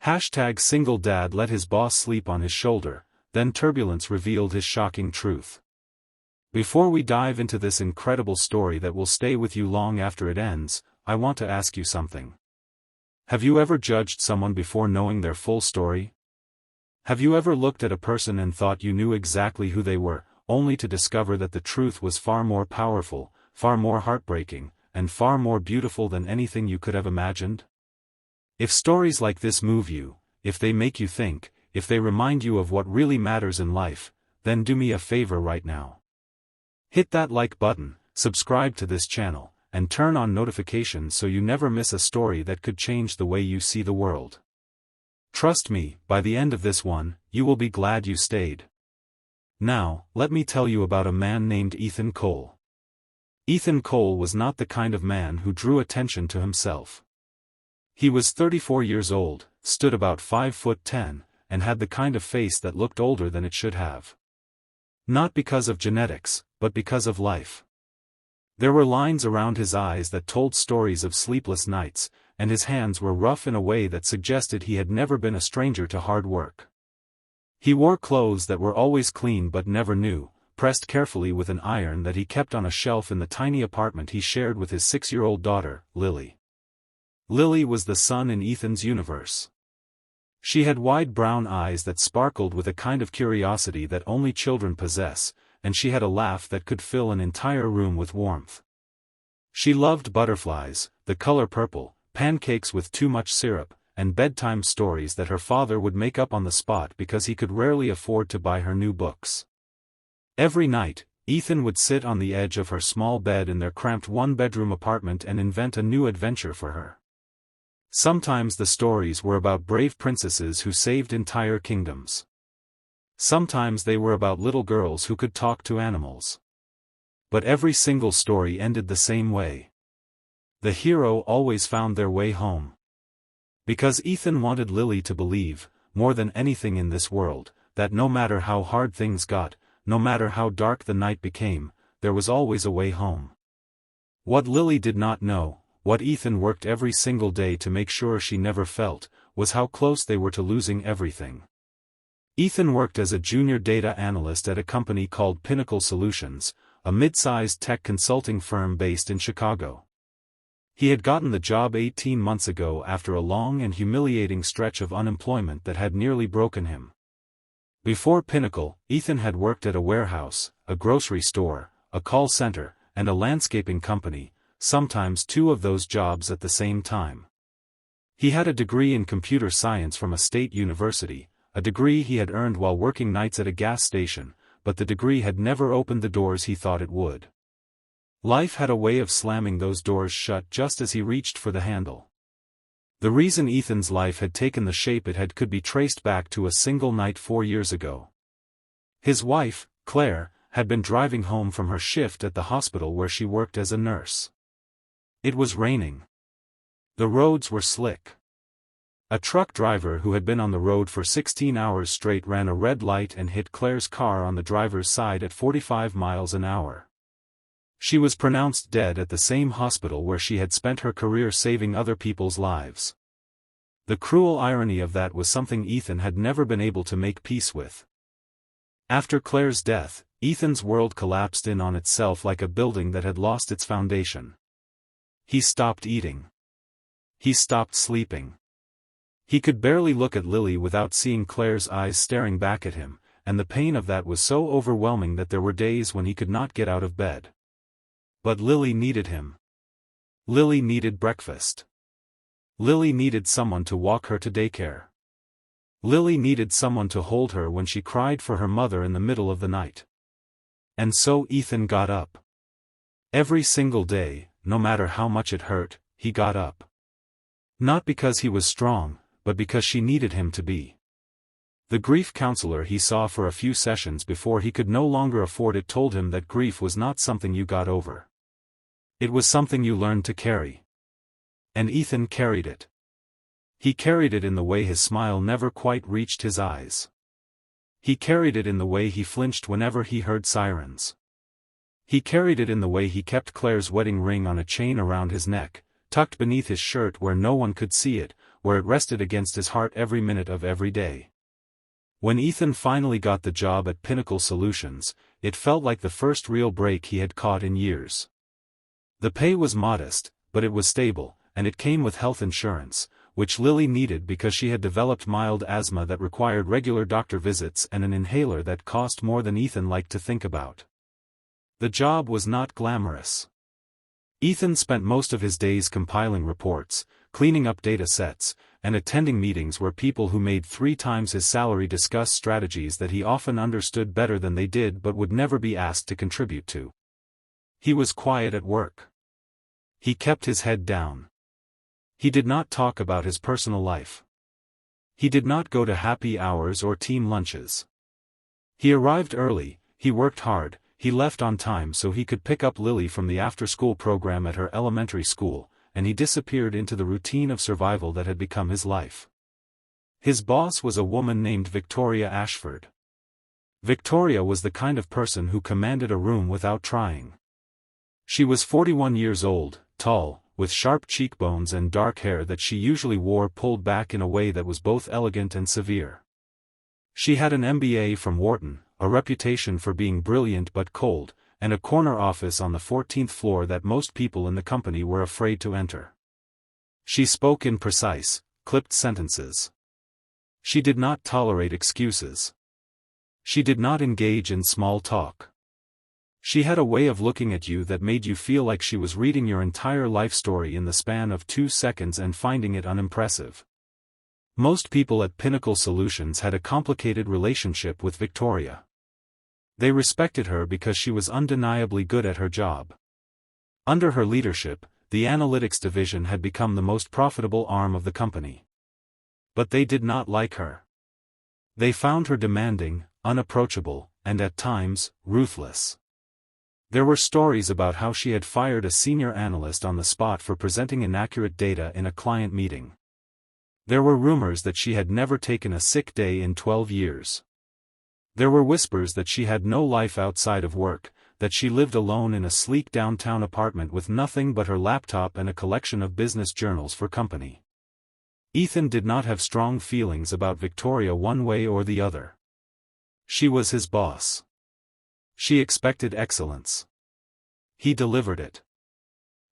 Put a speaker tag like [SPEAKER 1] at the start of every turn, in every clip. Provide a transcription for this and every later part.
[SPEAKER 1] Single dad let his boss sleep on his shoulder, then Turbulence revealed his shocking truth. Before we dive into this incredible story that will stay with you long after it ends, I want to ask you something. Have you ever judged someone before knowing their full story? Have you ever looked at a person and thought you knew exactly who they were, only to discover that the truth was far more powerful, far more heartbreaking, and far more beautiful than anything you could have imagined? If stories like this move you, if they make you think, if they remind you of what really matters in life, then do me a favor right now. Hit that like button, subscribe to this channel, and turn on notifications so you never miss a story that could change the way you see the world. Trust me, by the end of this one, you will be glad you stayed. Now, let me tell you about a man named Ethan Cole. Ethan Cole was not the kind of man who drew attention to himself. He was 34 years old, stood about 5'10", and had the kind of face that looked older than it should have. Not because of genetics, but because of life. There were lines around his eyes that told stories of sleepless nights, and his hands were rough in a way that suggested he had never been a stranger to hard work. He wore clothes that were always clean but never new, pressed carefully with an iron that he kept on a shelf in the tiny apartment he shared with his 6-year-old daughter, Lily. Lily was the sun in Ethan's universe. She had wide brown eyes that sparkled with a kind of curiosity that only children possess, and she had a laugh that could fill an entire room with warmth. She loved butterflies, the color purple, pancakes with too much syrup, and bedtime stories that her father would make up on the spot because he could rarely afford to buy her new books. Every night, Ethan would sit on the edge of her small bed in their cramped one-bedroom apartment and invent a new adventure for her. Sometimes the stories were about brave princesses who saved entire kingdoms. Sometimes they were about little girls who could talk to animals. But every single story ended the same way. The hero always found their way home. Because Ethan wanted Lily to believe, more than anything in this world, that no matter how hard things got, no matter how dark the night became, there was always a way home. What Lily did not know, what Ethan worked every single day to make sure she never felt, was how close they were to losing everything. Ethan worked as a junior data analyst at a company called Pinnacle Solutions, a mid-sized tech consulting firm based in Chicago. He had gotten the job 18 months ago after a long and humiliating stretch of unemployment that had nearly broken him. Before Pinnacle, Ethan had worked at a warehouse, a grocery store, a call center, and a landscaping company, sometimes two of those jobs at the same time. He had a degree in computer science from a state university, a degree he had earned while working nights at a gas station, but the degree had never opened the doors he thought it would. Life had a way of slamming those doors shut just as he reached for the handle. The reason Ethan's life had taken the shape it had could be traced back to a single night 4 years ago. His wife, Claire, had been driving home from her shift at the hospital where she worked as a nurse. It was raining. The roads were slick. A truck driver who had been on the road for 16 hours straight ran a red light and hit Claire's car on the driver's side at 45 miles an hour. She was pronounced dead at the same hospital where she had spent her career saving other people's lives. The cruel irony of that was something Ethan had never been able to make peace with. After Claire's death, Ethan's world collapsed in on itself like a building that had lost its foundation. He stopped eating. He stopped sleeping. He could barely look at Lily without seeing Claire's eyes staring back at him, and the pain of that was so overwhelming that there were days when he could not get out of bed. But Lily needed him. Lily needed breakfast. Lily needed someone to walk her to daycare. Lily needed someone to hold her when she cried for her mother in the middle of the night. And so Ethan got up. Every single day, no matter how much it hurt, he got up. Not because he was strong, but because she needed him to be. The grief counselor he saw for a few sessions before he could no longer afford it told him that grief was not something you got over. It was something you learned to carry. And Ethan carried it. He carried it in the way his smile never quite reached his eyes. He carried it in the way he flinched whenever he heard sirens. He carried it in the way he kept Claire's wedding ring on a chain around his neck, tucked beneath his shirt where no one could see it, where it rested against his heart every minute of every day. When Ethan finally got the job at Pinnacle Solutions, it felt like the first real break he had caught in years. The pay was modest, but it was stable, and it came with health insurance, which Lily needed because she had developed mild asthma that required regular doctor visits and an inhaler that cost more than Ethan liked to think about. The job was not glamorous. Ethan spent most of his days compiling reports, cleaning up data sets, and attending meetings where people who made 3 times his salary discussed strategies that he often understood better than they did but would never be asked to contribute to. He was quiet at work. He kept his head down. He did not talk about his personal life. He did not go to happy hours or team lunches. He arrived early, he worked hard, he left on time so he could pick up Lily from the after-school program at her elementary school, and he disappeared into the routine of survival that had become his life. His boss was a woman named Victoria Ashford. Victoria was the kind of person who commanded a room without trying. She was 41 years old, tall, with sharp cheekbones and dark hair that she usually wore pulled back in a way that was both elegant and severe. She had an MBA from Wharton, a reputation for being brilliant but cold, and a corner office on the 14th floor that most people in the company were afraid to enter. She spoke in precise, clipped sentences. She did not tolerate excuses. She did not engage in small talk. She had a way of looking at you that made you feel like she was reading your entire life story in the span of 2 seconds and finding it unimpressive. Most people at Pinnacle Solutions had a complicated relationship with Victoria. They respected her because she was undeniably good at her job. Under her leadership, the analytics division had become the most profitable arm of the company. But they did not like her. They found her demanding, unapproachable, and at times, ruthless. There were stories about how she had fired a senior analyst on the spot for presenting inaccurate data in a client meeting. There were rumors that she had never taken a sick day in 12 years. There were whispers that she had no life outside of work, that she lived alone in a sleek downtown apartment with nothing but her laptop and a collection of business journals for company. Ethan did not have strong feelings about Victoria one way or the other. She was his boss. She expected excellence. He delivered it.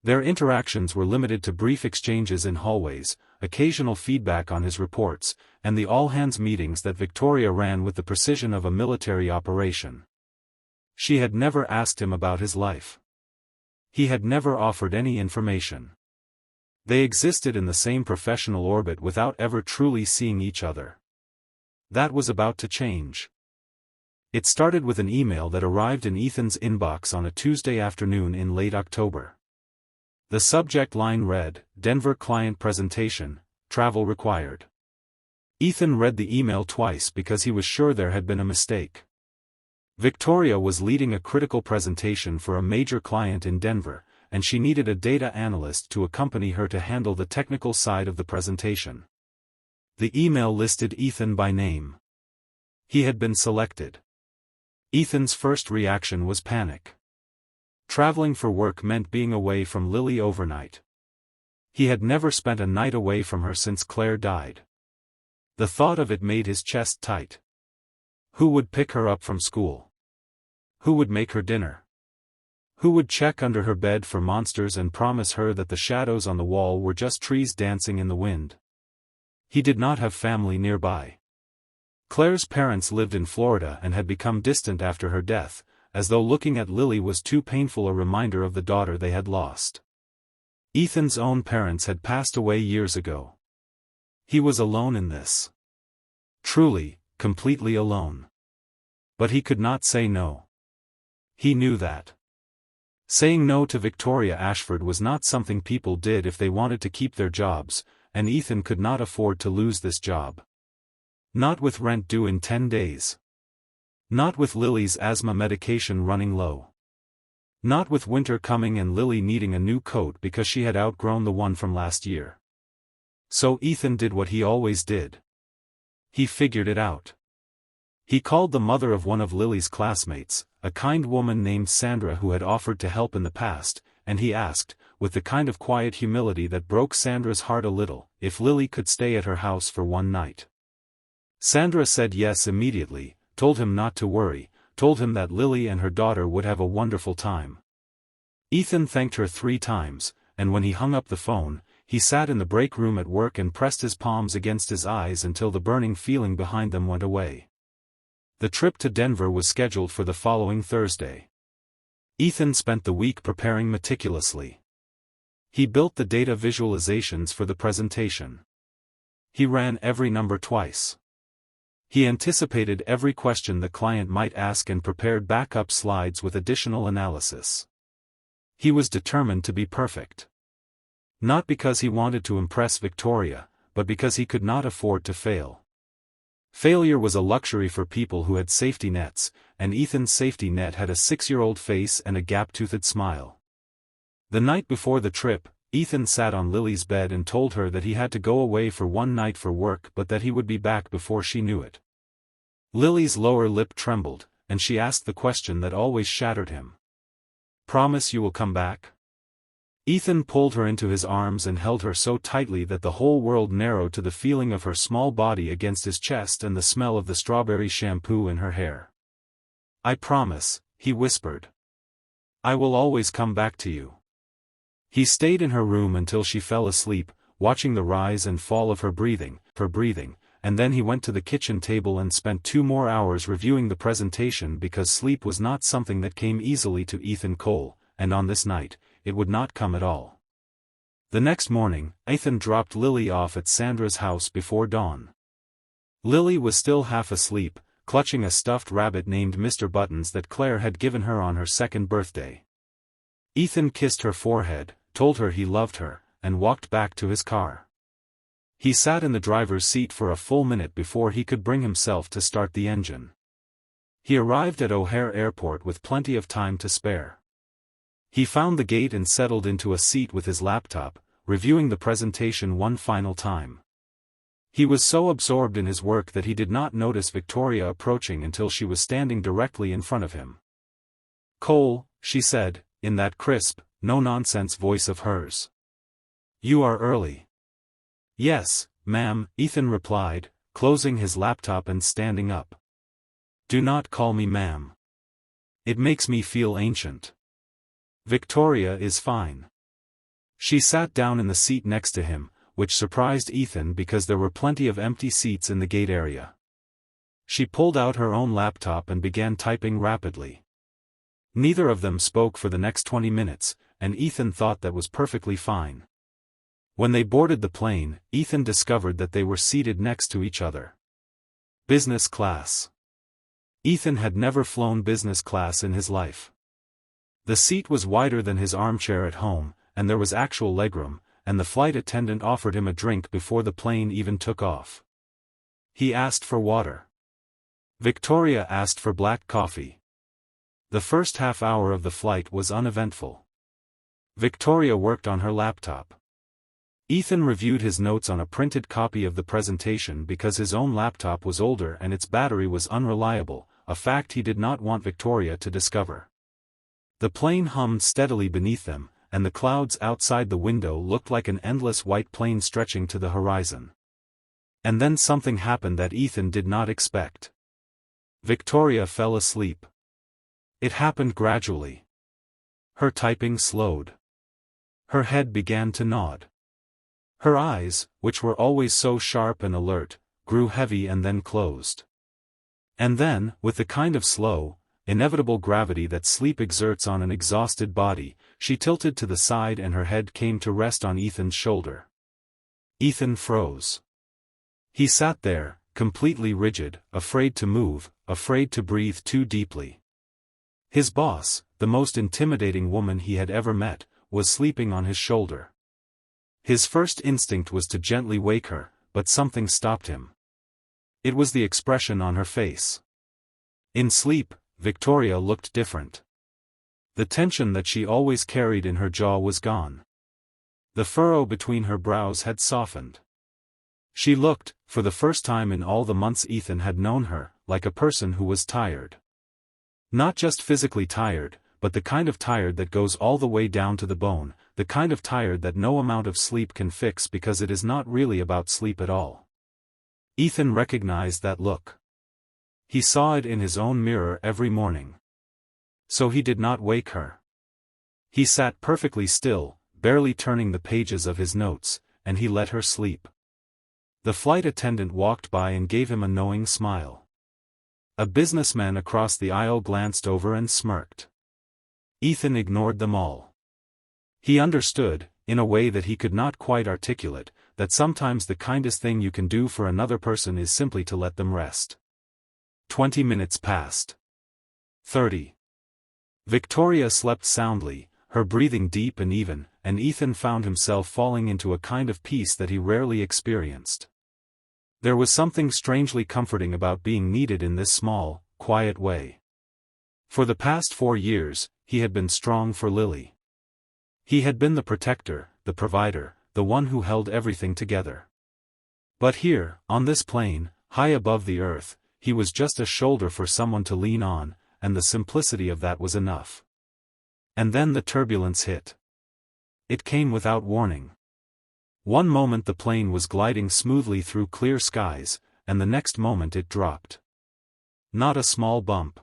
[SPEAKER 1] Their interactions were limited to brief exchanges in hallways, occasional feedback on his reports, and the all-hands meetings that Victoria ran with the precision of a military operation. She had never asked him about his life. He had never offered any information. They existed in the same professional orbit without ever truly seeing each other. That was about to change. It started with an email that arrived in Ethan's inbox on a Tuesday afternoon in late October. The subject line read, "Denver Client Presentation, Travel Required." Ethan read the email twice because he was sure there had been a mistake. Victoria was leading a critical presentation for a major client in Denver, and she needed a data analyst to accompany her to handle the technical side of the presentation. The email listed Ethan by name. He had been selected. Ethan's first reaction was panic. Traveling for work meant being away from Lily overnight. He had never spent a night away from her since Claire died. The thought of it made his chest tight. Who would pick her up from school? Who would make her dinner? Who would check under her bed for monsters and promise her that the shadows on the wall were just trees dancing in the wind? He did not have family nearby. Claire's parents lived in Florida and had become distant after her death, as though looking at Lily was too painful a reminder of the daughter they had lost. Ethan's own parents had passed away years ago. He was alone in this. Truly, completely alone. But he could not say no. He knew that. Saying no to Victoria Ashford was not something people did if they wanted to keep their jobs, and Ethan could not afford to lose this job. Not with rent due in 10 days. Not with Lily's asthma medication running low. Not with winter coming and Lily needing a new coat because she had outgrown the one from last year. So Ethan did what he always did. He figured it out. He called the mother of one of Lily's classmates, a kind woman named Sandra who had offered to help in the past, and he asked, with the kind of quiet humility that broke Sandra's heart a little, if Lily could stay at her house for one night. Sandra said yes immediately, told him not to worry, told him that Lily and her daughter would have a wonderful time. Ethan thanked her 3 times, and when he hung up the phone, he sat in the break room at work and pressed his palms against his eyes until the burning feeling behind them went away. The trip to Denver was scheduled for the following Thursday. Ethan spent the week preparing meticulously. He built the data visualizations for the presentation. He ran every number twice. He anticipated every question the client might ask and prepared backup slides with additional analysis. He was determined to be perfect. Not because he wanted to impress Victoria, but because he could not afford to fail. Failure was a luxury for people who had safety nets, and Ethan's safety net had a 6-year-old face and a gap-toothed smile. The night before the trip, Ethan sat on Lily's bed and told her that he had to go away for one night for work but that he would be back before she knew it. Lily's lower lip trembled, and she asked the question that always shattered him. "Promise you will come back?" Ethan pulled her into his arms and held her so tightly that the whole world narrowed to the feeling of her small body against his chest and the smell of the strawberry shampoo in her hair. "I promise," he whispered. "I will always come back to you." He stayed in her room until she fell asleep, watching the rise and fall of her breathing, and then he went to the kitchen table and spent 2 more hours reviewing the presentation because sleep was not something that came easily to Ethan Cole, and on this night, it would not come at all. The next morning, Ethan dropped Lily off at Sandra's house before dawn. Lily was still half asleep, clutching a stuffed rabbit named Mr. Buttons that Claire had given her on her 2nd birthday. Ethan kissed her forehead, told her he loved her, and walked back to his car. He sat in the driver's seat for a full minute before he could bring himself to start the engine. He arrived at O'Hare Airport with plenty of time to spare. He found the gate and settled into a seat with his laptop, reviewing the presentation one final time. He was so absorbed in his work that he did not notice Victoria approaching until she was standing directly in front of him. "Cole," she said, in that crisp, no-nonsense voice of hers. "You are early." "Yes, ma'am," Ethan replied, closing his laptop and standing up. "Do not call me ma'am. It makes me feel ancient. Victoria is fine." She sat down in the seat next to him, which surprised Ethan because there were plenty of empty seats in the gate area. She pulled out her own laptop and began typing rapidly. Neither of them spoke for the next 20 minutes, and Ethan thought that was perfectly fine. When they boarded the plane, Ethan discovered that they were seated next to each other. Business class. Ethan had never flown business class in his life. The seat was wider than his armchair at home, and there was actual legroom, and the flight attendant offered him a drink before the plane even took off. He asked for water. Victoria asked for black coffee. The first half hour of the flight was uneventful. Victoria worked on her laptop. Ethan reviewed his notes on a printed copy of the presentation because his own laptop was older and its battery was unreliable, a fact he did not want Victoria to discover. The plane hummed steadily beneath them, and the clouds outside the window looked like an endless white plain stretching to the horizon. And then something happened that Ethan did not expect. Victoria fell asleep. It happened gradually. Her typing slowed. Her head began to nod. Her eyes, which were always so sharp and alert, grew heavy and then closed. And then, with the kind of slow, inevitable gravity that sleep exerts on an exhausted body, she tilted to the side and her head came to rest on Ethan's shoulder. Ethan froze. He sat there, completely rigid, afraid to move, afraid to breathe too deeply. His boss, the most intimidating woman he had ever met, was sleeping on his shoulder. His first instinct was to gently wake her, but something stopped him. It was the expression on her face. In sleep, Victoria looked different. The tension that she always carried in her jaw was gone. The furrow between her brows had softened. She looked, for the first time in all the months Ethan had known her, like a person who was tired. Not just physically tired, but the kind of tired that goes all the way down to the bone, the kind of tired that no amount of sleep can fix because it is not really about sleep at all. Ethan recognized that look. He saw it in his own mirror every morning. So he did not wake her. He sat perfectly still, barely turning the pages of his notes, and he let her sleep. The flight attendant walked by and gave him a knowing smile. A businessman across the aisle glanced over and smirked. Ethan ignored them all. He understood, in a way that he could not quite articulate, that sometimes the kindest thing you can do for another person is simply to let them rest. 20 minutes passed. 30. Victoria slept soundly, her breathing deep and even, and Ethan found himself falling into a kind of peace that he rarely experienced. There was something strangely comforting about being needed in this small, quiet way. For the past 4 years, he had been strong for Lily. He had been the protector, the provider, the one who held everything together. But here, on this plane, high above the earth, he was just a shoulder for someone to lean on, and the simplicity of that was enough. And then the turbulence hit. It came without warning. One moment the plane was gliding smoothly through clear skies, and the next moment it dropped. Not a small bump.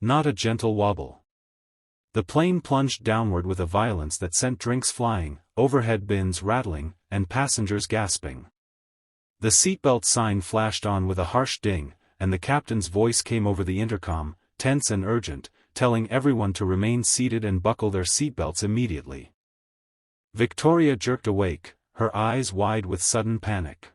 [SPEAKER 1] Not a gentle wobble. The plane plunged downward with a violence that sent drinks flying, overhead bins rattling, and passengers gasping. The seatbelt sign flashed on with a harsh ding, and the captain's voice came over the intercom, tense and urgent, telling everyone to remain seated and buckle their seatbelts immediately. Victoria jerked awake, her eyes wide with sudden panic.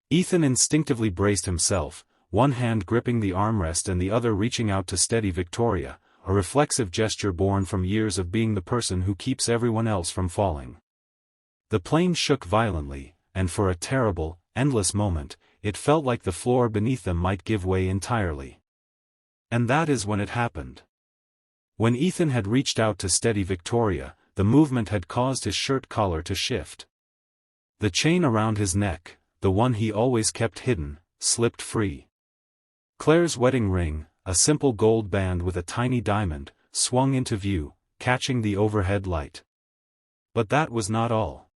[SPEAKER 1] Ethan instinctively braced himself, one hand gripping the armrest and the other reaching out to steady Victoria, a reflexive gesture born from years of being the person who keeps everyone else from falling. The plane shook violently, and for a terrible, endless moment, it felt like the floor beneath them might give way entirely. And that is when it happened. When Ethan had reached out to steady Victoria, the movement had caused his shirt collar to shift. The chain around his neck, the one he always kept hidden, slipped free. Claire's wedding ring, a simple gold band with a tiny diamond, swung into view, catching the overhead light. But that was not all.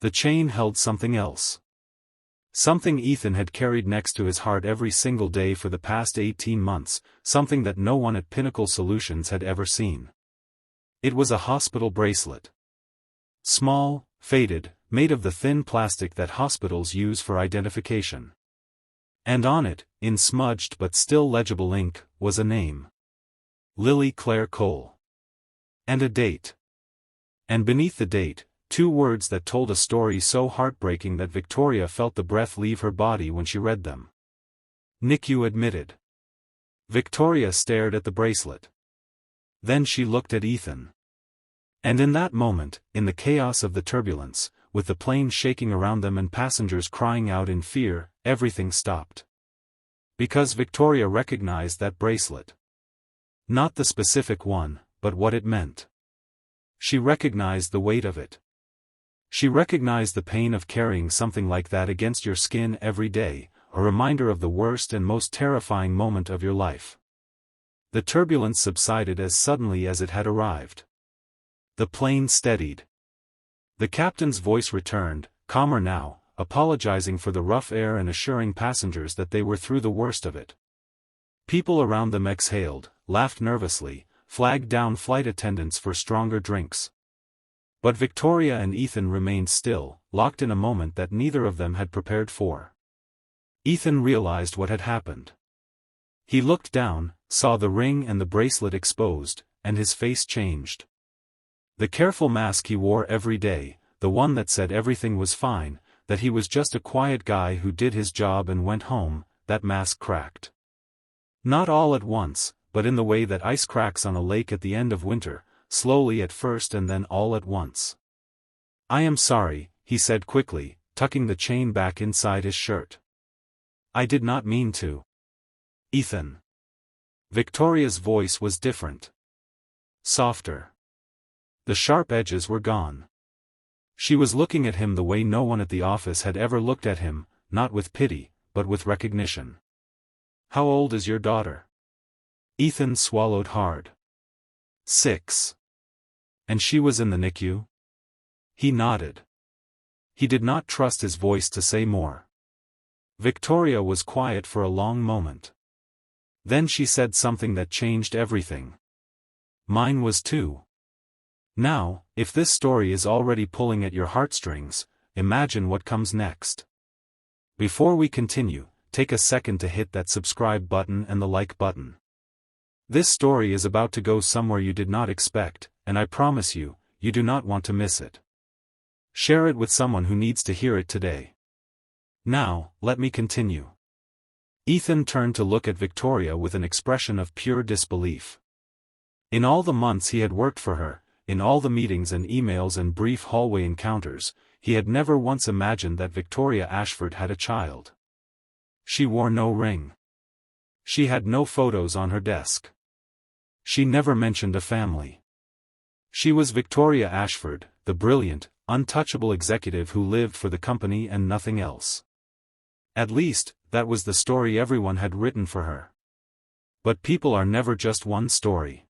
[SPEAKER 1] The chain held something else. Something Ethan had carried next to his heart every single day for the past 18 months, something that no one at Pinnacle Solutions had ever seen. It was a hospital bracelet. Small, faded, made of the thin plastic that hospitals use for identification. And on it, in smudged but still legible ink, was a name. Lily Claire Cole. And a date. And beneath the date, 2 words that told a story so heartbreaking that Victoria felt the breath leave her body when she read them. NICU admitted. Victoria stared at the bracelet. Then she looked at Ethan. And in that moment, in the chaos of the turbulence, with the plane shaking around them and passengers crying out in fear, everything stopped. Because Victoria recognized that bracelet. Not the specific one, but what it meant. She recognized the weight of it. She recognized the pain of carrying something like that against your skin every day, a reminder of the worst and most terrifying moment of your life. The turbulence subsided as suddenly as it had arrived. The plane steadied. The captain's voice returned, calmer now, apologizing for the rough air and assuring passengers that they were through the worst of it. People around them exhaled, laughed nervously, flagged down flight attendants for stronger drinks. But Victoria and Ethan remained still, locked in a moment that neither of them had prepared for. Ethan realized what had happened. He looked down, saw the ring and the bracelet exposed, and his face changed. The careful mask he wore every day, the one that said everything was fine, that he was just a quiet guy who did his job and went home, that mask cracked. Not all at once, but in the way that ice cracks on a lake at the end of winter, slowly at first and then all at once. "I am sorry," he said quickly, tucking the chain back inside his shirt. "I did not mean to." "Ethan." Victoria's voice was different. Softer. The sharp edges were gone. She was looking at him the way no one at the office had ever looked at him, not with pity, but with recognition. "How old is your daughter?" Ethan swallowed hard. 6. And she was in the NICU? He nodded. He did not trust his voice to say more. Victoria was quiet for a long moment. Then she said something that changed everything. Mine was too. Now, if this story is already pulling at your heartstrings, imagine what comes next. Before we continue, take a second to hit that subscribe button and the like button. This story is about to go somewhere you did not expect, and I promise you, you do not want to miss it. Share it with someone who needs to hear it today. Now, let me continue. Ethan turned to look at Victoria with an expression of pure disbelief. In all the months he had worked for her, in all the meetings and emails and brief hallway encounters, he had never once imagined that Victoria Ashford had a child. She wore no ring. She had no photos on her desk. She never mentioned a family. She was Victoria Ashford, the brilliant, untouchable executive who lived for the company and nothing else. At least, that was the story everyone had written for her. But people are never just one story.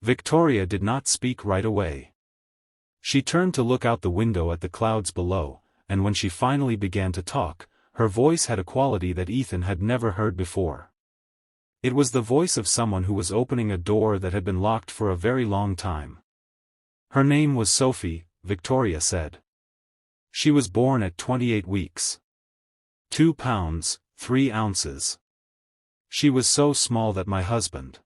[SPEAKER 1] Victoria did not speak right away. She turned to look out the window at the clouds below, and when she finally began to talk, her voice had a quality that Ethan had never heard before. It was the voice of someone who was opening a door that had been locked for a very long time. Her name was Sophie, Victoria said. She was born at 28 weeks. 2 pounds, 3 ounces. She was so small that my husband